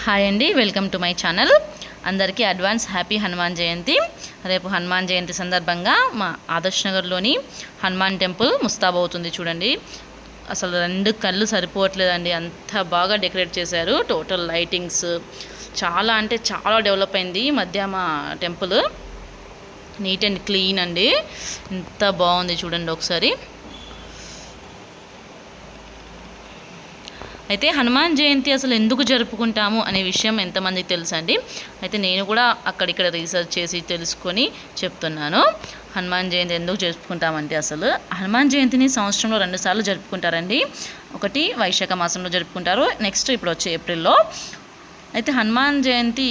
Hi అండి, welcome to my channel. అందరికీ advance happy Hanuman Jayanti. రేపు హనుమాన్ జయంతి సందర్భంగా మా ఆదర్శ్ నగర్లోని హనుమాన్ టెంపుల్ ముస్తాబవుతుంది. చూడండి, అసలు రెండు కళ్ళు సరిపోవట్లేదండి, అంత బాగా డెకరేట్ చేశారు. టోటల్ లైటింగ్స్ చాలా అంటే చాలా డెవలప్ అయింది ఈ మధ్య మా టెంపుల్. నీట్ అండ్ క్లీన్ అండి, ఎంత బాగుంది చూడండి ఒకసారి. అయితే హనుమాన్ జయంతి అసలు ఎందుకు జరుపుకుంటాము అనే విషయం ఎంతమందికి తెలుసండి? అయితే నేను కూడా అక్కడిక్కడ రీసెర్చ్ చేసి తెలుసుకొని చెప్తున్నాను. హనుమాన్ జయంతి ఎందుకు జరుపుకుంటామంటే, అసలు హనుమాన్ జయంతిని సంవత్సరంలో 2 సార్లు జరుపుకుంటారండి. ఒకటి వైశాఖ మాసంలో జరుపుకుంటారు, నెక్స్ట్ ఇప్పుడు వచ్చే ఏప్రిల్లో. అయితే హనుమాన్ జయంతి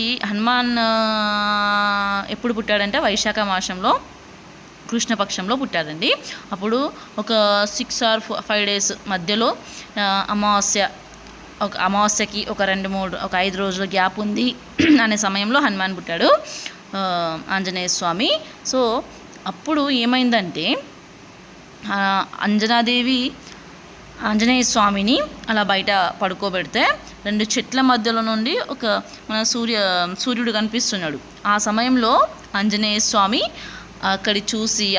ఎప్పుడు పుట్టాడంటే వైశాఖ మాసంలో కృష్ణపక్షంలో పుట్టాడండి. అప్పుడు ఒక 6 or 5 days మధ్యలో అమావాస్యకి ఒక 5 రోజుల గ్యాప్ ఉంది అనే సమయంలో హనుమాన్ పుట్టాడు, ఆంజనేయ స్వామి. సో అప్పుడు ఏమైందంటే, అంజనాదేవి ఆంజనేయ స్వామిని అలా బయట పడుకోబెడితే 2 చెట్ల మధ్యలో నుండి మన సూర్యుడు కనిపిస్తున్నాడు. ఆ సమయంలో ఆంజనేయ స్వామి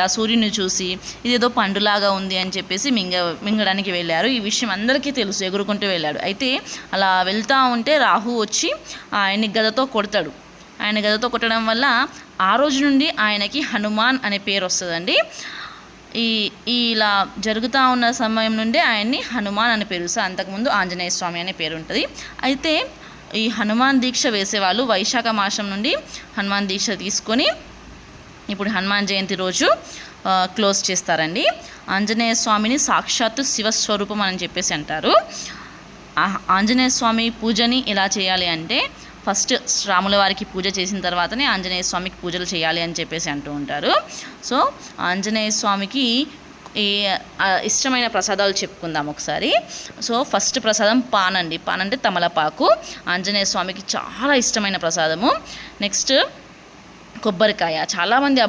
ఆ సూర్యుని చూసి ఇదేదో పండులాగా ఉంది అని చెప్పేసి మింగడానికి వెళ్ళారు. ఈ విషయం అందరికీ తెలుసు, ఎగురుకుంటూ వెళ్ళాడు. అయితే అలా వెళ్తూ ఉంటే రాహు వచ్చి ఆయన్ని గదతో కొడతాడు. ఆయన గదతో కొట్టడం వల్ల ఆ రోజు నుండి ఆయనకి హనుమాన్ అనే పేరు వస్తుందండి. ఇలా జరుగుతూ ఉన్న సమయం నుండి ఆయన్ని హనుమాన్ అనే పేరు వస్తుంది. అంతకుముందు ఆంజనేయ స్వామి అనే పేరు ఉంటుంది. అయితే ఈ హనుమాన్ దీక్ష వేసేవాళ్ళు వైశాఖ మాసం నుండి హనుమాన్ దీక్ష తీసుకొని ఇప్పుడు హనుమాన్ జయంతి రోజు క్లోజ్ చేస్తారండి. ఆంజనేయ స్వామిని సాక్షాత్తు శివస్వరూపం అని చెప్పేసి అంటారు. ఆంజనేయ స్వామి పూజని ఎలా చేయాలి అంటే, ఫస్ట్ రాముల వారికి పూజ చేసిన తర్వాతనే ఆంజనేయ స్వామికి పూజలు చేయాలి అని చెప్పేసి అంటూ ఉంటారు. సో ఆంజనేయ స్వామికి ఇష్టమైన ప్రసాదాలు చెప్పుకుందాం ఒకసారి. సో ఫస్ట్ ప్రసాదం పాన్ అండి. పాన్ అంటే తమలపాకు, ఆంజనేయ స్వామికి చాలా ఇష్టమైన ప్రసాదము. నెక్స్ట్ కొబ్బరికాయ. చాలామంది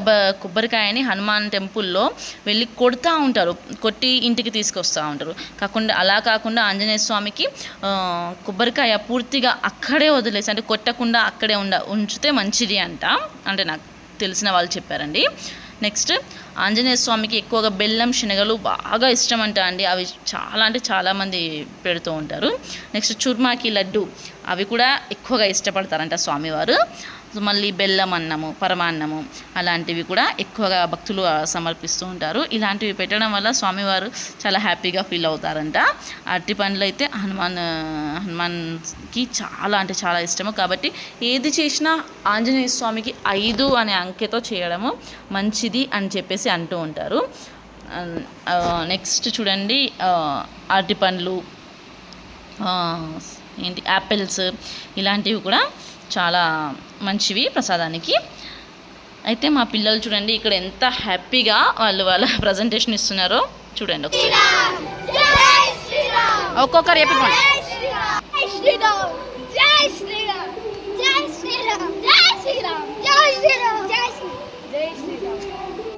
కొబ్బరికాయని హనుమాన్ టెంపుల్లో వెళ్ళి కొడుతూ ఉంటారు, కొట్టి ఇంటికి తీసుకొస్తూ ఉంటారు. అలా కాకుండా ఆంజనేయ స్వామికి కొబ్బరికాయ పూర్తిగా అక్కడే వదిలేసి, అంటే కొట్టకుండా అక్కడే ఉంచితే మంచిది అంటే నాకు తెలిసిన వాళ్ళు చెప్పారండి. నెక్స్ట్ ఆంజనేయ స్వామికి ఎక్కువగా బెల్లం శనగలు బాగా ఇష్టం అండి. అవి చాలామంది పెడుతూ ఉంటారు. నెక్స్ట్ చుర్మాకి లడ్డు, అవి కూడా ఎక్కువగా ఇష్టపడతారంట స్వామివారు. మళ్ళీ బెల్లం అన్నము, పరమాన్నము అలాంటివి కూడా ఎక్కువగా భక్తులు సమర్పిస్తూ ఉంటారు. ఇలాంటివి పెట్టడం వల్ల స్వామివారు చాలా హ్యాపీగా ఫీల్ అవుతారంట. అరటి పండ్లు అయితే హనుమాన్కి చాలా అంటే చాలా ఇష్టము. కాబట్టి ఏది చేసినా ఆంజనేయ స్వామికి 5 అనే అంకెతో చేయడము మంచిది అని చెప్పేసి అంటూ ఉంటారు. నెక్స్ట్ చూడండి, అరటి పండ్లు, యాపిల్స్ ఇలాంటివి కూడా చాలా మంచివి ప్రసాదానికి. అయితే మా పిల్లలు చూడండి ఇక్కడ ఎంత హ్యాపీగా వాళ్ళ ప్రజెంటేషన్ ఇస్తున్నారో చూడండి ఒకసారి. ఒక్కొక్కరు చెప్పండి.